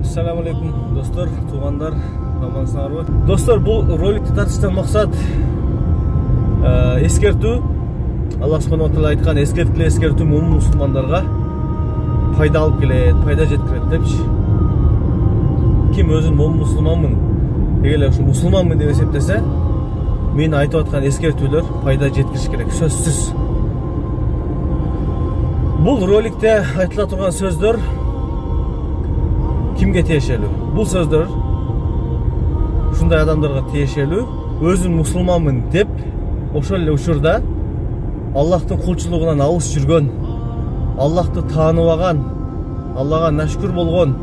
Assalamu alaikum dostlar, tuğanlar, amansınlar. Dostlar, bu rolikti tartıştan maksat eskertүү. Allah subhanahu wa taala ayткан eskertүү мумин мусулмандарга пайда алып келет, пайда жеткирет депчи. Ким өзүн мумин мусулманмын дегеле ушу мусулманмын деп эсептесе, мен айтып аткан эскертүүлөр пайда жеткириш керек, сөзсүз. Бул роликте айтыла турган сөздөр кимге тиешелүү? Бул сөздөр ушундай адамдарга тиешелүү. Өзүн мусулманмын деп ошол эле учурда Аллахтын кулчулугунан алыс жүргөн, Аллахты тааныбаган, Аллага нашкүр болгон,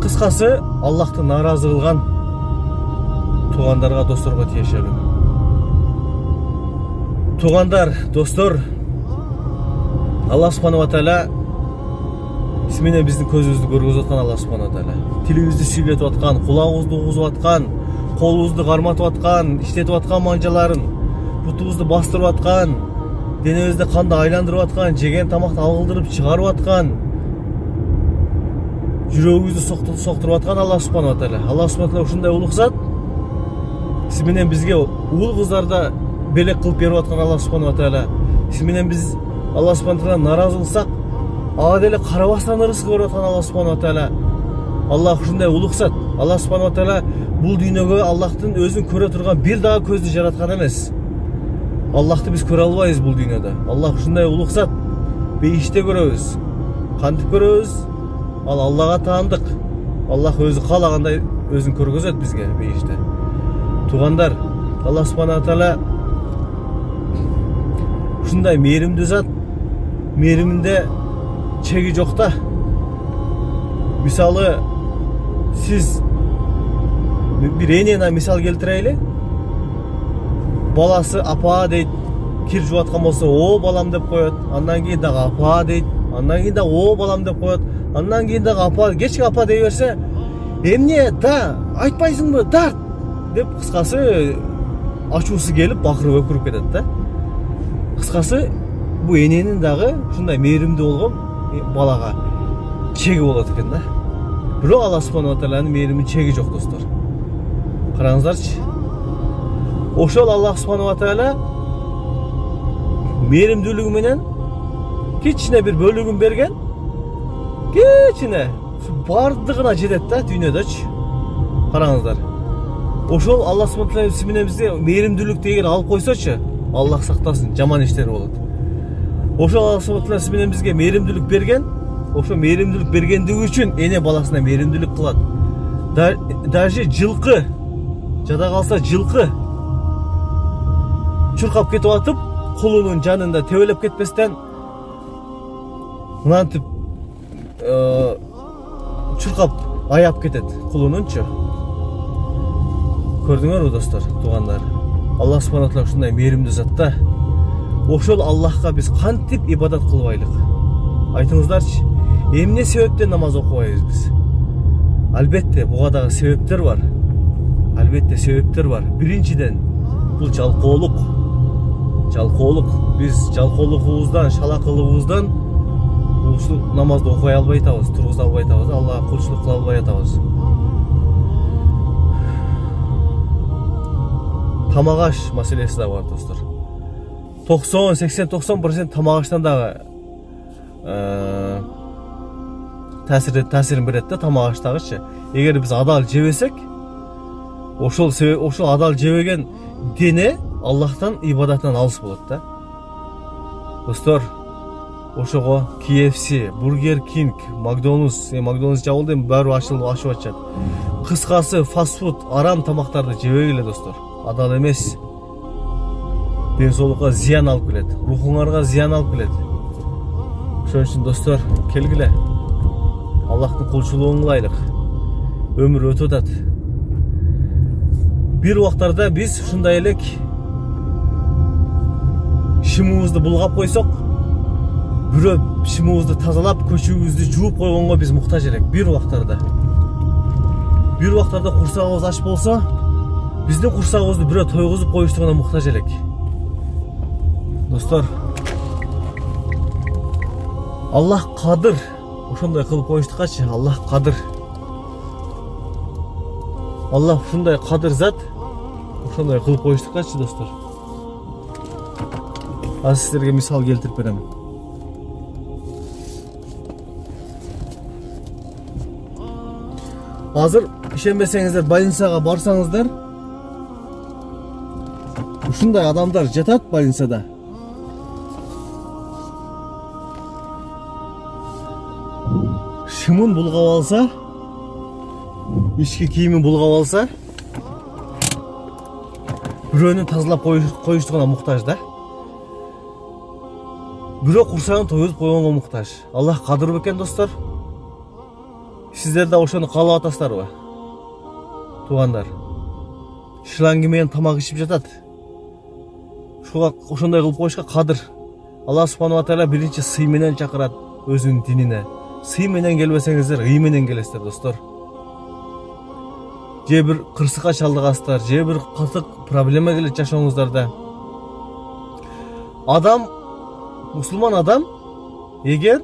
кыскасы Аллахты нааразы кылган туугандарга, досторго тиешелүү. Туугандар, достор, Аллах субханаху ва таала менен биздин көзүбүздү көргөзүп аткан Аллах субханаху ва таала. Тилибизди сүйлөтүп аткан, кулагыбызды угузуп аткан, колубузду карматып аткан, иштетип аткан манжаларын, бутубузду бастырып аткан, денебизди канды айландырып аткан, жеген тамакты алгылдырып чыгарып аткан, жүрөгүбүздү соктуруп аткан Аллах субханаху ва таала. Аллах субханаху ва таала ушундай улук зат. Сиз менен бизге уул кыздарды белек кылып берип аткан Аллах субханаху ва таала. Сиз менен биз Аллах субханаху ва таала наразы кылсак, ага деле карабастан ырызык берип аткан Аллах субханаху ва таала. Аллах ушундай улук зат. Аллах субханаху ва таала бул дүйнөгө Аллахтын өзүн көрө турган бир дагы көздү жараткан эмес. Аллахты биз көрө албайбыз бул дүйнөдө. Аллах ушундай улук зат. Бейиште көрөбүз. Кантип көрөбүз? Ал Аллага таандык. Аллах өзү каалагандай өзүн көргөзөт бизге бейиште. Туугандар, Аллах субханаху ва таала ушундай мээримдүү зат. Мээриминде чеги жок да. Мисалы, сиз бир энени мисал келтирейли. Баласы апа дейт, кир жууп аткан болсо, о балам деп коет. Андан кийин дагы апа дейт. Андан кийин дагы о балам деп коет. Андан кийин дагы апа, кечке апа дей берсе, эмне да, айтпайсыңбы, дарт деп кыскасы ачуусу келип бакырып өкүрүп кетет да. Кыскасы бу эненин дагы ушундай мээримдүү болгон балага чеги болот экен да. Бирок Аллах субханаху ва тааланын мээриминин чеги жок, достор. Караңыздарчы. Ошол Аллах субханаху ва таала мээримдүүлүгү менен кичине бир бөлүгүн берген. Кичине бардыгына жетет да дүйнөдөчү. Караңыздар. Ошол Аллах субханаху ва таала сиз менен бизге мээримдүүлүк деген алып койсочу, Аллах сактасын, жаман иштер болот. Ошол Аллах субханаху ва таала сиз менен бизге мээримдүүлүк берген. Ошо мээримдүүлүк бергендиги үчүн эне баласына мээримдүүлүк кылат. Даже жылкы, жада калса жылкы чуркап кетип атып, кулунун жанында тебелеп кетпестен мынантип чуркап аяп кетет кулунунчу. Көрдүңөрбү, достор, туугандар? Аллах субханаху ва таала ушундай мээримдүү зат да. Ошол Аллахка биз кантип ибадат кылбайлык? Айтыңыздарчы, эмне себептен намаз окубайбыз биз? Албетте, буга дагы себептер бар. Албетте, себептер бар. Биринчиден, бул жалкоолук. Жалкоолук. Биз жалкоолугубуздан, шалакылыгыбыздан ушул намазды окуй албай атабыз, тургуза албай атабыз, Аллага кулчулук кыла албай атабыз. Тамак аш маселеси да бар, достор. 80-90% тамак аштан дагы таасирин берет да, тамак аштагычы. Эгер биз адал жебесек, ошол адал жебеген дене Аллахтан, ибадаттан алыс болот да. Достор, ошого KFC, Burger King, Макдональдс жабылды, баары ашып атышат. Кыскасы фастфуд, арам тамактарды жебегиле, достор. Адал эмес. Ден соолукка зыян алып келет, рухуңарга зыян алып келет. Ошон үчүн, достор, келгиле. Аллахтын кулчулугун кылайлык. Өмүр өтүп атат. Бир убактарда биз ушундай элек шимибизди булгап койсок, бирөө шимибизди тазалап, көчүбүздү жууп койгонго биз муктаж элек. Бир убактарда курсагыбыз ач болсо, биздин курсагыбызды бирөө тойгузуп коюштугуна муктаж элек. Достор, Аллах кадыр. Ошондой кылып коюштукачы, Аллах кадыр. Аллах ушундай кадыр зат. Ошондой кылып коюштукачы, достор. Азыр сиздерге мисал келтирип берем. Азыр ишенбесеңиздер, больницага барсаңыздар, ушундай адамдар жатат больницада. Шымын булгап алса, ички кийимин булгап алса, бирөөнү тазалап коюштугуна муктаж да. Бирөө курсагын тоюзуп койгонго муктаж. Аллах кадыр бекен, достор. Сиздер да ошону каалап атасыздарбы? Туугандар. Шланги менен тамак ичип жатат. Ушуга ошондой кылып коюшка кадыр. Аллах субхана ва тааля биринчи сый менен чакырат өзүнүн динине. Сый менен келбесеңиздер, ый менен келесиздер, достор. Же бир кырсыкка чалдыгасыздар, же бир катык проблема келет жашооңуздарда. Адам, мусулман адам, эгер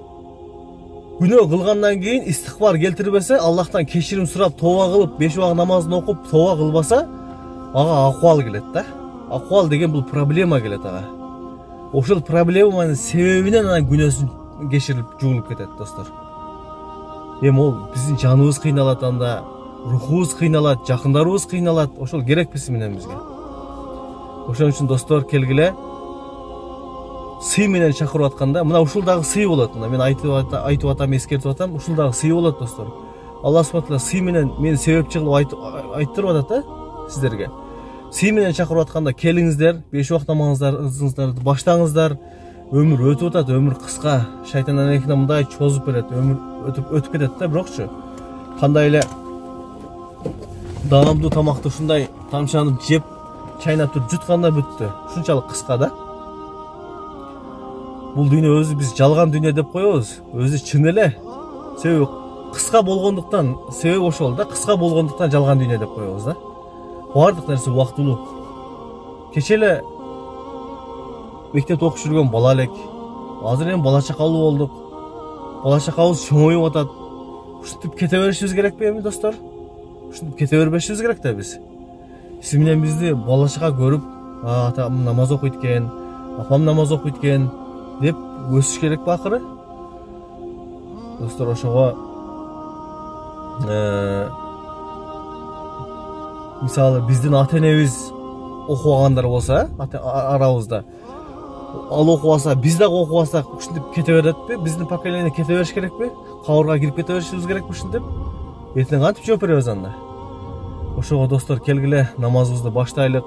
күнөө кылгандан кийин истихбар келтирбесе, Аллахтан кечирим сурап, тооба кылып, 5 убак намазын окуп, тооба кылбаса, ага акыбал келет да. Акыбал деген бул проблема келет ага. Ошол проблеманын себебинен анан күнөөсүн кечирип, жуулуп кетет, достор. Эми ол биздин жаныбыз кыйналат анда, рухубуз кыйналат, жакындарыбыз кыйналат. Ошол керек биз менен бизге. Ошон үчүн, достор, келгиле. Сый менен чакырып атканда, мына ушул дагы сый болот. Мына мен айтып атам, эскертип атам, ушул дагы сый болот, достор. Аллах субхана тааля сый менен мени себепчи кылып айттырып атат да сиздерге. Сый менен чакырып атканда келиңиздер, 5 убак намазыңыздарды баштаңыздар. Өмүр өтүп атат, өмүр кыска. Шайтан анекине мындай чозуп берет, өмүр өтүп кетет да, бирокчу. Кандай эле даамдуу тамакты ушундай тамчанып жеп, чайнап туруп жутканда бүттү. Ушунчалык кыска да. Бул дүйнө өзү биз жалган дүйнө деп коебуз. Өзү чын эле. Себеби кыска болгондуктан, себеби ошол да, кыска болгондуктан жалган дүйнө деп коебуз да. Бардык нерсе убактылуу. Кече эле мектепте окуп жүргөн бала элек. Азыр эми бала чакалуу болдук. Бала чакабыз чоңоюп атат. Ушинтип кете беришибиз керекпи эми, достор? Ушинтип кете бербешибиз керек да биз. Сиз менен бизди бала чака көрүп, атам намаз окуйт экен, апам намаз окуйт экен деп өсүш керек ба акыры? Достор, ошого мисалы биздин ата-энебиз окубагандар болса, арабызда, ал окубаса, биз дагы окубасак, ушинтип кете беретпи? Биздин поколение кете бериш керекпи? Кабырга кирип кете беришибиз керекпи ушинтип? Эртең кантип жооп беребиз анда? Ошого, достор, келгиле намазыбызды баштайлык.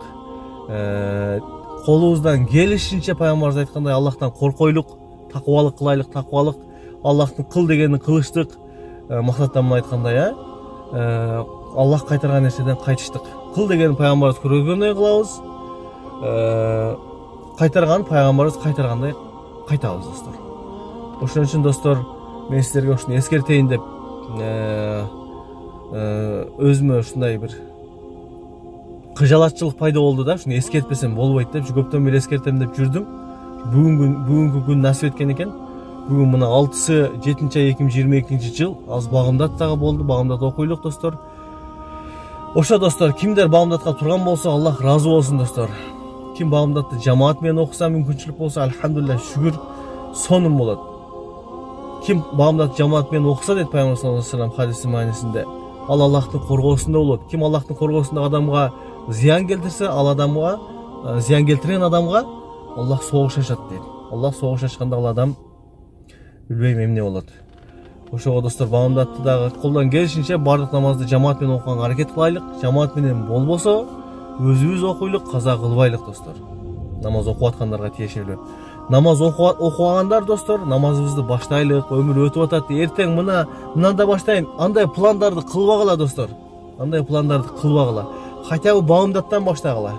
Колубуздан келишинче пайгамбарыбыз айткандай Аллахтан коркойлук, такыбалык кылайлык, такыбалык. Аллахтын кыл дегенин кылыштык. Максаттан мына айткандай, Аллах кайтарган нерседен кайтыштык. Кыл деген пайгамбарыбыз көргөндөй кылабыз. Кайтарган пайгамбарыбыз кайтаргандай кайтабыз, достор. Ошон үчүн, достор, мен сиздерге ушуну эскертейин деп өзүмө ушундай бир кыжалатчылык пайда болду да, ушуну эскертпесем болбойт деп, көптөн бери эскертем деп жүрдүм. Бүгүнкү күн насип эткен экен. Бүгүн мына 6-7 ай 2022 жыл. Аз Багымдат дагы болду. Багымдат окуйлук, достор. Ошо, достор, кимдер Багымдатка турган болсо, Аллах разы болсун, достор. Ким Багымдатты жамаат менен окуса, мүмкүнчүлүк болсо, альхамдулилlah, шүгүр, сонун болот. Ким Багымдат жамаат менен окуса, дейт Пайгамбар саллаллаху алейхи ва саллям хадистин маанисинде, ал Аллахтын коргоосунда болот. Ким Аллахтын коргоосунда адамга зыян келтирсе, ал адамга, зыян келтирген адамга Аллах согуш ачат дейт. Аллах согуш ачканда ал адам билбейм эмне болот. Ошого, достор, Багымдатты дагы колдон келишинче бардык намазды жамаат менен окуганга аракет кылайлык. Жамаат менен болбосо, өзүбүз окуйлук, каза кылбайлык, достор. Намаз окуп аткандарга тиешелүү. Намаз окугандар, достор, намазыбызды баштайлык. Өмүр өтүп атат. Эртең мынанда баштайм. Андай пландарды кылбагыла, достор. Андай пландарды кылбагыла. Хотя бы Багымдаттан баштагыла.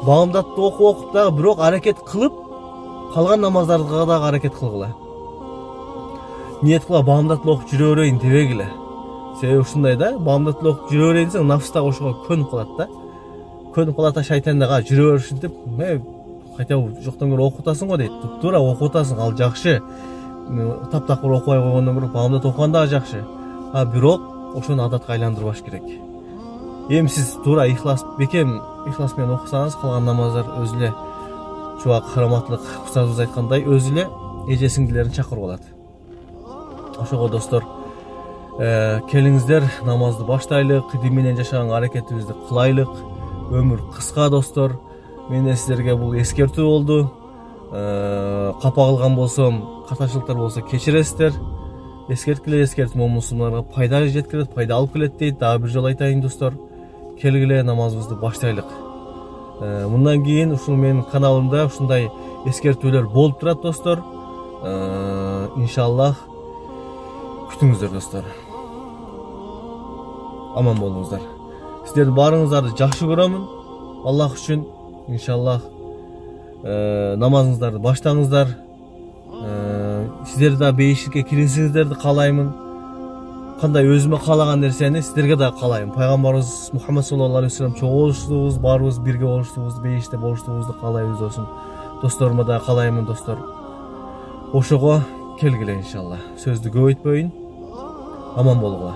Багымдатты окуп дагы бирок аракет кылып, калган намаздарга дагы аракет кылгыла. Ниет кыла Багымдатты окуп жүрө берейин дебегиле. Себеби ушундай да, Багымдатты окуп жүрө берейин десең, нафс дагы ошого көнүп калат да. Көнүп калат да, шайтан дагы жүрө беришин деп, хотя бы жоктон көрө окутасың го дейт. Туптуура окутасың, ал жакшы. таптакыр окубай койгондон көрө баамдат окуган дагы жакшы. Бирок ошону адатка айландырбаш керек. Эми сиз туура ихлас бекем ихлас менен окусаңыз, калган намаздар өзү эле чубак караматтылык устазыбыз айткандай өзү эле эже сиңдилерин чакырып алат. Ошого достор, келиңиздер намазды баштайлык, дин менен жашаганга аракетибизди кылайлык. Өмүр кыска достор. Мен сиздерге бул эскертүү болду. Капа кылган болсом, катачылыктар болсо кечиресиздер. Эскерткиле, эскертүү мусулмандарга пайда жеткирет, пайда алып келет дейт. Дагы бир жолу айтайын достор. Келгиле намазыбызды баштайлык. Мындан кийин ушул менин каналымда ушундай эскертүүлөр болуп турат достор. Иншаллах күтүңүздөр достор. Аман болуңуздар. Сиздердин баарыңыздарды жакшы көрөмүн. Аллах үчүн иншаллах намазыңыздарды баштаңыздар. Сиздер да бейишикке кирисиңиздерди каалаймын. Кандай өзүмө каалаган нерсени сиздерге да каалайм. Пайгамбарыбыз Мухаммад саллаллаху алейхи вассалам чогуу болуштугубуз, баарыбыз бирге болуштугубузду, бейиште болуштугубузду каалайбыз досум. Досторума да каалаймын достор. Ошого келгиле иншалла. Сөздү көбөйтпөйүн. Аман болгула.